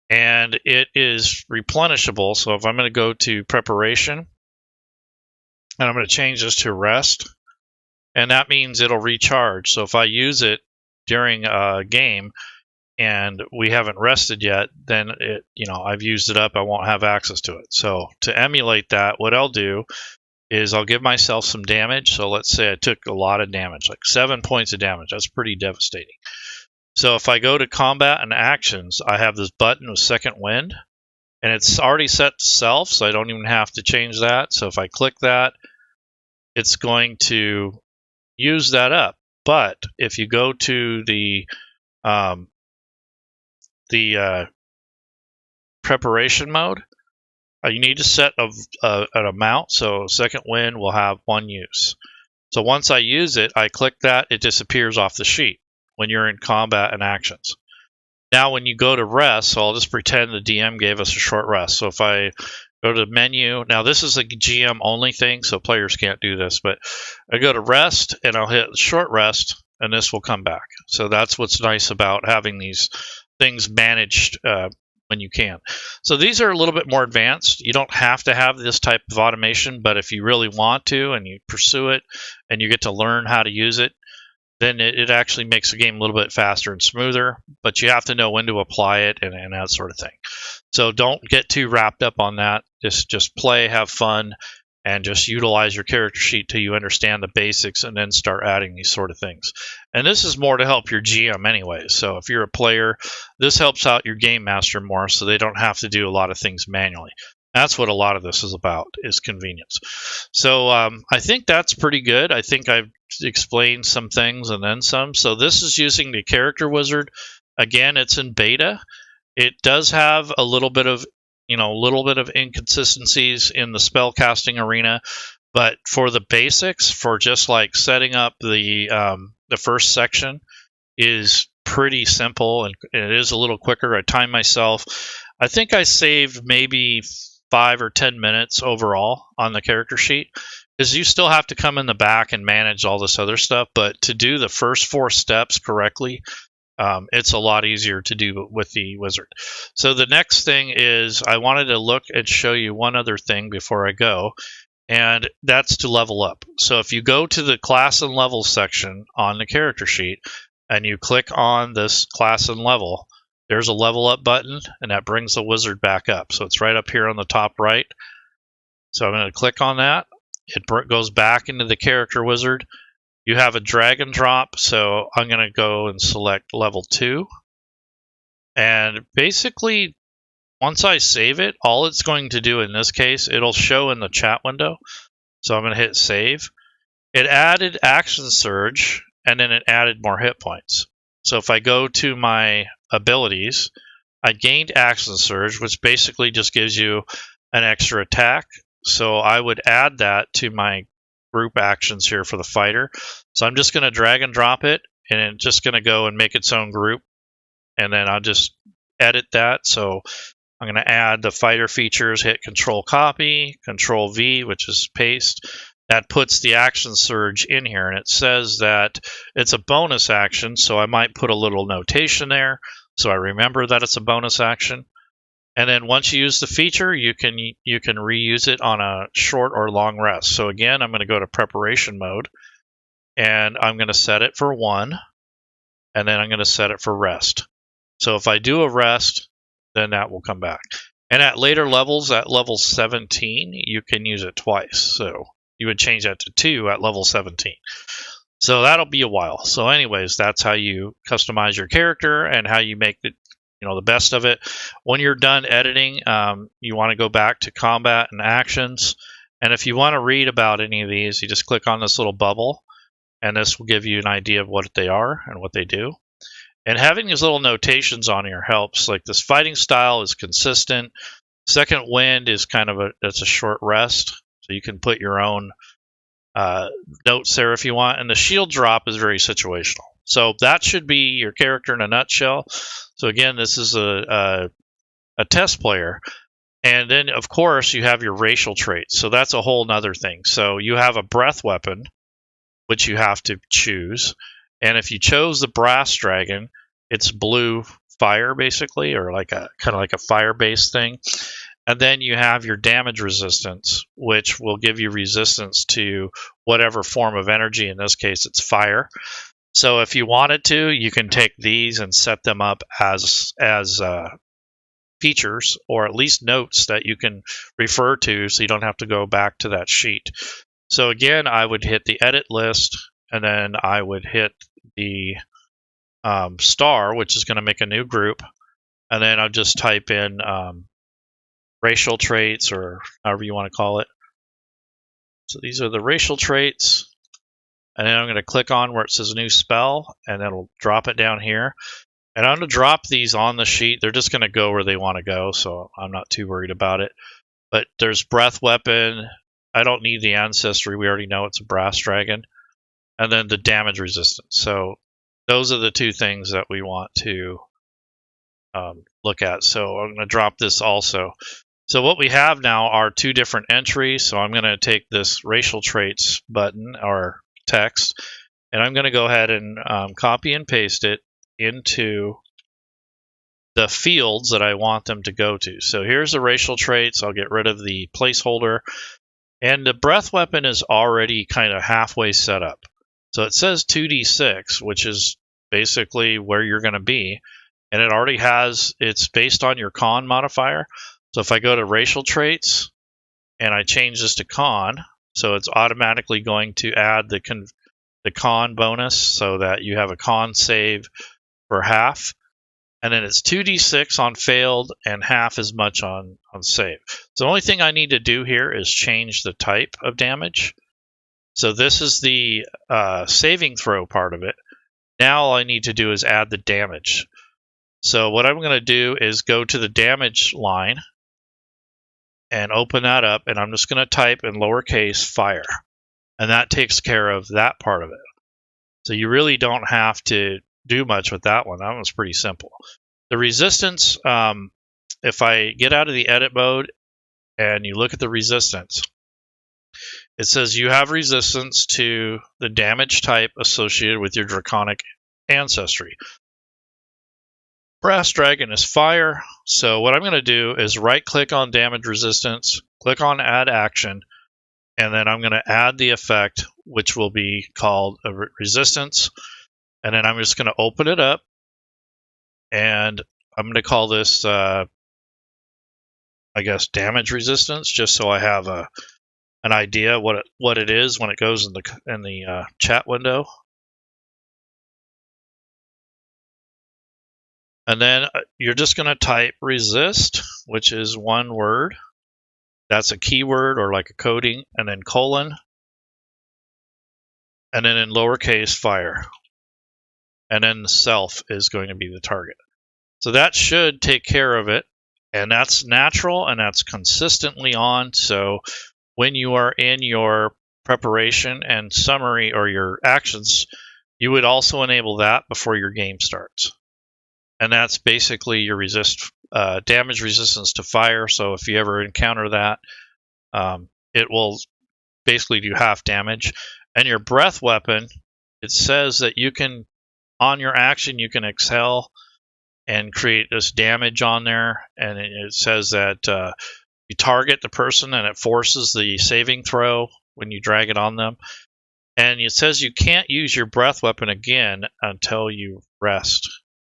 And it is replenishable. So if I'm going to go to preparation, and I'm going to change this to rest, and that means it'll recharge. So if I use it during a game and we haven't rested yet, then I've used it up. I won't have access to it. So to emulate that, what I'll do is I'll give myself some damage. So let's say I took a lot of damage, like 7 points of damage. That's pretty devastating. So if I go to combat and actions, I have this button with second wind, and it's already set to self, so I don't even have to change that. So if I click that, it's going to use that up. But if you go to the preparation mode, you need to set an amount. So second wind will have 1 use. So once I use it, I click that, it disappears off the sheet when you're in combat and actions. Now when you go to rest, so I'll just pretend the DM gave us a short rest. So if I go to the menu, now this is a GM only thing, so players can't do this, but I go to rest and I'll hit short rest and this will come back. So that's what's nice about having these things managed when you can. So these are a little bit more advanced. You don't have to have this type of automation, but if you really want to and you pursue it and you get to learn how to use it, then it actually makes the game a little bit faster and smoother, but you have to know when to apply it and that sort of thing. So don't get too wrapped up on that. Just play, have fun, and just utilize your character sheet till you understand the basics and then start adding these sort of things. And this is more to help your GM anyway. So if you're a player, this helps out your game master more so they don't have to do a lot of things manually. That's what a lot of this is about, is convenience. So I think that's pretty good. I think I've explained some things and then some. So this is using the character wizard. Again, it's in beta. It does have a little bit of inconsistencies in the spellcasting arena, but for the basics, for just like setting up the first section, is pretty simple and it is a little quicker. I time myself. I think I saved maybe 5 or 10 minutes overall on the character sheet, because you still have to come in the back and manage all this other stuff. But to do the first 4 steps correctly, it's a lot easier to do with the wizard. So the next thing is I wanted to look and show you one other thing before I go, and that's to level up. So if you go to the class and level section on the character sheet and you click on this class and level, there's a level up button, and that brings the wizard back up. So it's right up here on the top right. So I'm going to click on that. It goes back into the character wizard. You have a drag and drop, so I'm going to go and select level 2. And basically, once I save it, all it's going to do in this case, it'll show in the chat window. So I'm going to hit save. It added action surge, and then it added more hit points. So if I go to my abilities, I gained action surge, which basically just gives you an extra attack. So I would add that to my group actions here for the fighter. So I'm just going to drag and drop it, and it's just going to go and make its own group. And then I'll just edit that. So I'm going to add the fighter features, hit Control Copy, Control V, which is paste. That puts the action surge in here, and it says that it's a bonus action, so I might put a little notation there so I remember that it's a bonus action. And then once you use the feature, you can reuse it on a short or long rest. So again, I'm going to go to preparation mode, and I'm going to set it for 1, and then I'm going to set it for rest. So if I do a rest, then that will come back. And at later levels, at level 17, you can use it twice. So you would change that to 2 at level 17. So that'll be a while. So anyways, that's how you customize your character and how you make the best of it. When you're done editing, you want to go back to combat and actions. And if you want to read about any of these, you just click on this little bubble, and this will give you an idea of what they are and what they do. And having these little notations on here helps. Like this fighting style is consistent. Second wind is kind of that's a short rest, so you can put your own notes there if you want. And the shield drop is very situational. So that should be your character in a nutshell. So again, this is a test player. And then, of course, you have your racial traits. So that's a whole nother thing. So you have a breath weapon, which you have to choose. And if you chose the brass dragon, it's blue fire, basically, or like a kind of like a fire-based thing. And then you have your damage resistance, which will give you resistance to whatever form of energy. In this case, it's fire. So if you wanted to, you can take these and set them up as features, or at least notes that you can refer to, so you don't have to go back to that sheet. So again, I would hit the edit list, and then I would hit the star, which is going to make a new group, and then I'll just type in racial traits, or however you want to call it. So these are the racial traits, and then I'm going to click on where it says new spell, and it'll drop it down here. And I'm going to drop these on the sheet. They're just going to go where they want to go, so I'm not too worried about it. But there's breath weapon. I don't need the ancestry. We already know it's a brass dragon. And then the damage resistance. So those are the two things that we want to look at. So I'm going to drop this also. So what we have now are two different entries. So I'm going to take this racial traits button or text, and I'm going to go ahead and copy and paste it into the fields that I want them to go to. So here's the racial traits. I'll get rid of the placeholder. And the breath weapon is already kind of halfway set up. So it says 2d6, which is basically where you're going to be. And it already has, it's based on your con modifier. So if I go to racial traits and I change this to con, so it's automatically going to add the con bonus so that you have a con save for half. And then it's 2d6 on failed and half as much on save. So the only thing I need to do here is change the type of damage. So this is the saving throw part of it. Now all I need to do is add the damage. So what I'm going to do is go to the damage line and open that up, and I'm just going to type in lowercase fire. And that takes care of that part of it. So you really don't have to do much with that one. That one's pretty simple. The resistance, if I get out of the edit mode and you look at the resistance, it says you have resistance to the damage type associated with your draconic ancestry. Brass dragon is fire, so what I'm going to do is right click on damage resistance, click on add action, and then I'm going to add the effect, which will be called a resistance. And then I'm just going to open it up, and I'm going to call this, I guess, damage resistance, just so I have an idea what it is when it goes in the chat window. And then you're just going to type resist, which is one word. That's a keyword or like a coding, and then colon, and then in lowercase fire. And then the self is going to be the target. So that should take care of it. And that's natural and that's consistently on. So when you are in your preparation and summary or your actions, you would also enable that before your game starts. And that's basically your damage resistance to fire. So if you ever encounter that, it will basically do half damage. And your breath weapon, it says that you can, on your action, you can exhale and create this damage on there. And it says that you target the person and it forces the saving throw when you drag it on them. And it says you can't use your breath weapon again until you rest.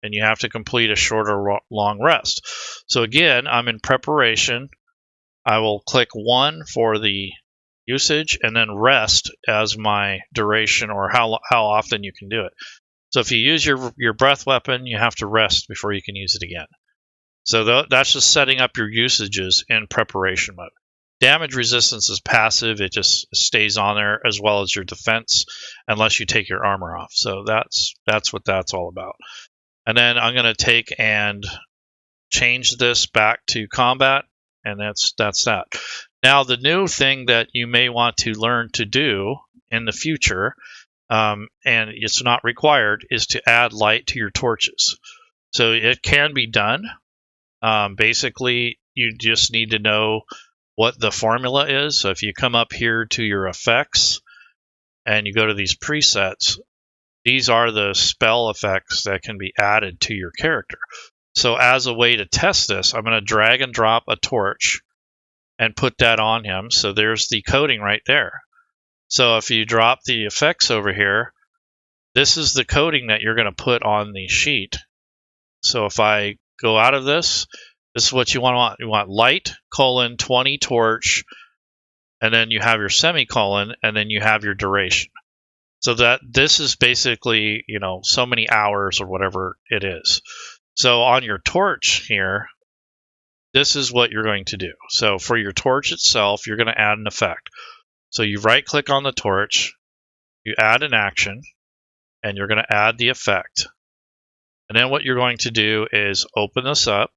And you have to complete a short or long rest. So again, I'm in preparation. I will click 1 for the usage, and then rest as my duration or how often you can do it. So if you use your breath weapon, you have to rest before you can use it again. So that's just setting up your usages in preparation mode. Damage resistance is passive. It just stays on there, as well as your defense, unless you take your armor off. So that's what that's all about. And then I'm going to take and change this back to combat. and that's that. Now, the new thing that you may want to learn to do in the future, and it's not required, is to add light to your torches. So it can be done. Basically, you just need to know what the formula is. So if you come up here to your effects and you go to these presets, these are the spell effects that can be added to your character. So as a way to test this, I'm going to drag and drop a torch and put that on him. So there's the coding right there. So if you drop the effects over here, this is the coding that you're going to put on the sheet. So if I go out of this, this is what you want. You want light, 20 torch, and then you have your semicolon, and then you have your duration. So that this is basically, so many hours or whatever it is. So on your torch here, this is what you're going to do. So for your torch itself, you're going to add an effect. So you right click on the torch, you add an action, and you're going to add the effect. And then what you're going to do is open this up,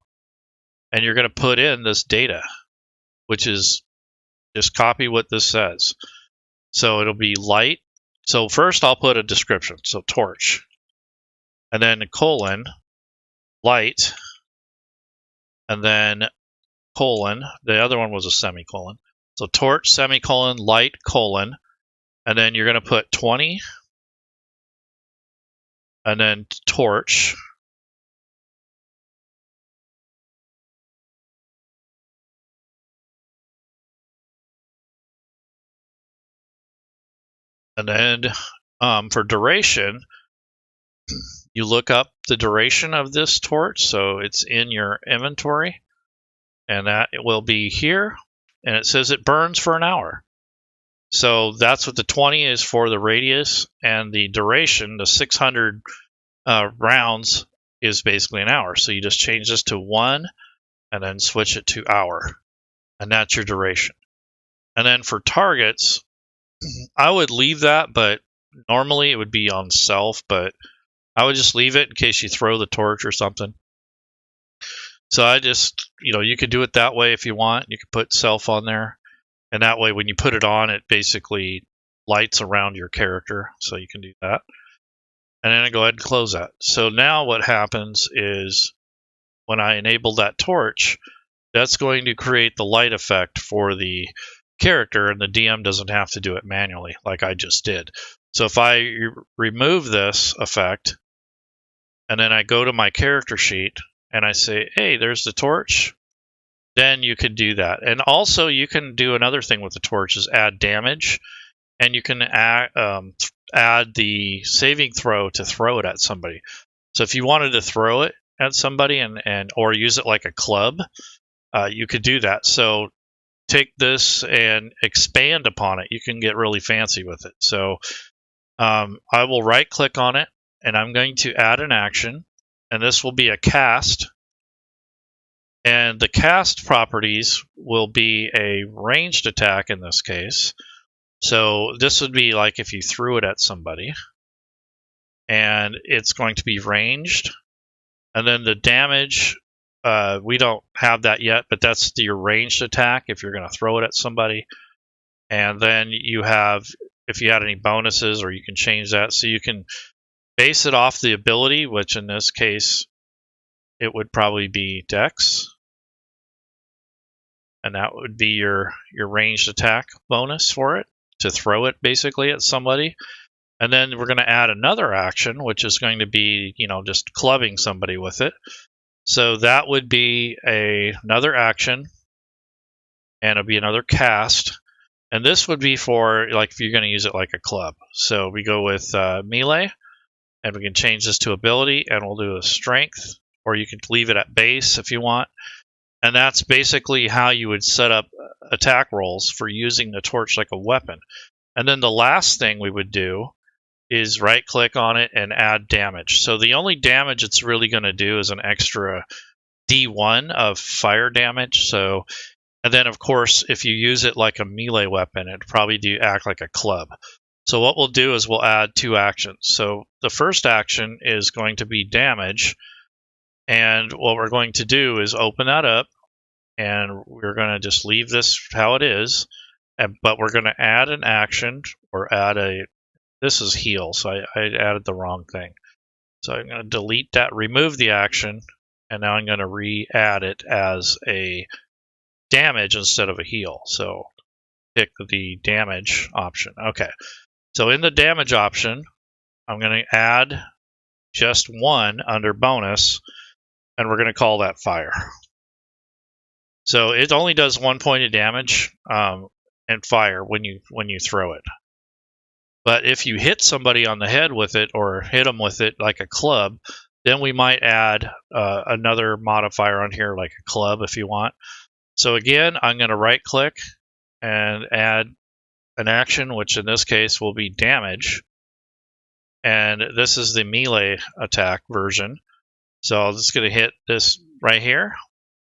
and you're going to put in this data, which is just copy what this says. So it'll be light. So first I'll put a description. So torch, and then colon, light, and then colon. The other one was a semicolon. So torch, semicolon, light, colon, and then you're going to put 20, and then torch, and then for duration, you look up the duration of this torch. So it's in your inventory, and that it will be here, and it says it burns for an hour. So that's what the 20 is for, the radius, and the duration, the 600 rounds, is basically an hour. So you just change this to 1 and then switch it to hour, and that's your duration. And then for targets, I would leave that, but normally it would be on self, but I would just leave it in case you throw the torch or something. So I just, you could do it that way if you want. You could put self on there, and that way when you put it on, it basically lights around your character. So you can do that. And then I go ahead and close that. So now what happens is when I enable that torch, that's going to create the light effect for the character, and the DM doesn't have to do it manually like I just did. So if I remove this effect, and then I go to my character sheet, and I say, hey, there's the torch, then you could do that. And also you can do another thing with the torch is add damage, and you can add the saving throw to throw it at somebody. So if you wanted to throw it at somebody or use it like a club, you could do that. So take this and expand upon it. You can get really fancy with it. So I will right click on it, and I'm going to add an action, and this will be a cast. And the cast properties will be a ranged attack in this case. So this would be like if you threw it at somebody, and it's going to be ranged. And then the damage, we don't have that yet, but that's your ranged attack if you're going to throw it at somebody. And then you have, if you had any bonuses, or you can change that. So you can base it off the ability, which in this case, it would probably be Dex. And that would be your ranged attack bonus for it, to throw it basically at somebody. And then we're going to add another action, which is going to be, just clubbing somebody with it. So that would be another action, and it'll be another cast. And this would be for, like, if you're going to use it like a club. So we go with melee, and we can change this to ability, and we'll do a strength, or you can leave it at base if you want. And that's basically how you would set up attack rolls for using the torch like a weapon. And then the last thing we would do is right click on it and add damage. So the only damage it's really going to do is an extra D1 of fire damage. So, and then of course, if you use it like a melee weapon, it'd probably act like a club. So what we'll do is we'll add 2 actions. So the first action is going to be damage. And what we're going to do is open that up, and we're going to just leave this how it is, but we're going to add an action or add a, this is heal, so I added the wrong thing. So I'm going to delete that, remove the action, and now I'm going to re-add it as a damage instead of a heal. So pick the damage option. Okay, so in the damage option, I'm going to add just one under bonus, and we're going to call that fire. So it only does 1 point of damage and fire when you throw it. But if you hit somebody on the head with it or hit them with it like a club, then we might add another modifier on here like a club if you want. So again, I'm going to right click and add an action, which in this case will be damage. And this is the melee attack version. So I'm just going to hit this right here,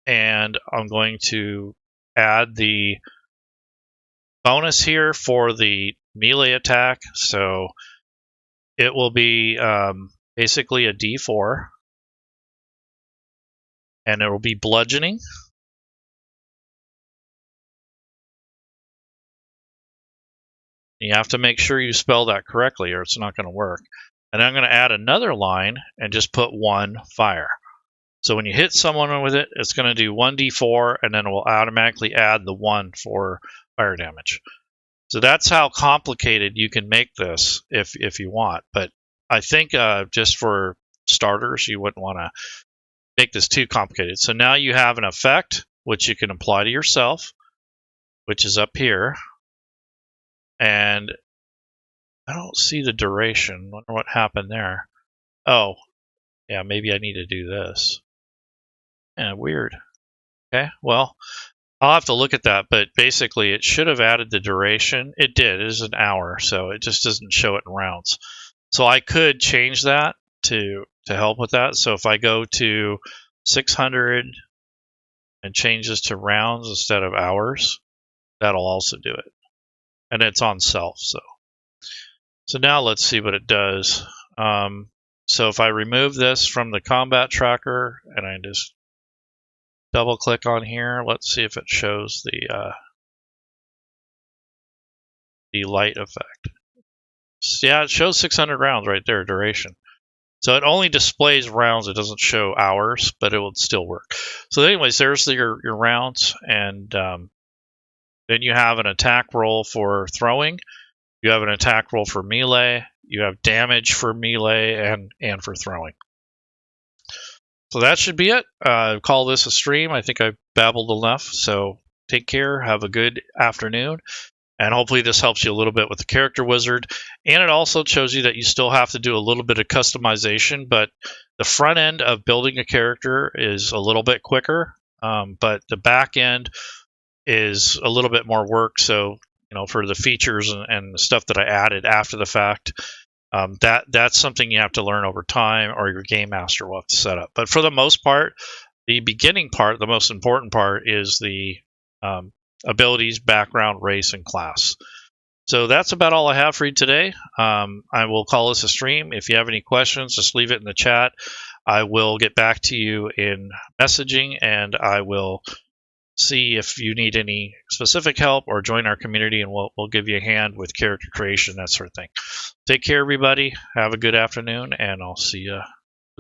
and I'm going to add the bonus here for the melee attack. So it will be basically a D4, and it will be bludgeoning. You have to make sure you spell that correctly or it's not going to work. And I'm going to add another line and just put 1 fire. So when you hit someone with it, it's going to do 1d4, and then it will automatically add the 1 for fire damage. So that's how complicated you can make this if you want. But I think just for starters, you wouldn't want to make this too complicated. So now you have an effect which you can apply to yourself, which is up here. And I don't see the duration. Wonder what happened there. Oh, yeah, maybe I need to do this. Yeah, weird. Okay, well, I'll have to look at that, but basically it should have added the duration. It did. It is an hour, so it just doesn't show it in rounds. So I could change that to help with that. So if I go to 600 and change this to rounds instead of hours, that'll also do it. And it's on self, so now let's see what it does. So if I remove this from the combat tracker and I just double click on here, let's see if it shows the light effect. Yeah, it shows 600 rounds right there, duration. So it only displays rounds, it doesn't show hours, but it would still work. So anyways, there's your rounds, and then you have an attack roll for throwing. You have an attack roll for melee. You have damage for melee and for throwing. So that should be it. Call this a stream. I think I babbled enough. So take care. Have a good afternoon. And hopefully this helps you a little bit with the character wizard. And it also shows you that you still have to do a little bit of customization, but the front end of building a character is a little bit quicker, but the back end is a little bit more work. So, for the features and the stuff that I added after the fact, that's something you have to learn over time, or your game master will have to set up. But for the most part, the beginning part, the most important part, is the abilities, background, race, and class. So that's about all I have for you today. I will call this a stream. If you have any questions, just leave it in the chat. I will get back to you in messaging, and I will see if you need any specific help or join our community, and we'll give you a hand with character creation, that sort of thing. Take care, everybody. Have a good afternoon, and I'll see you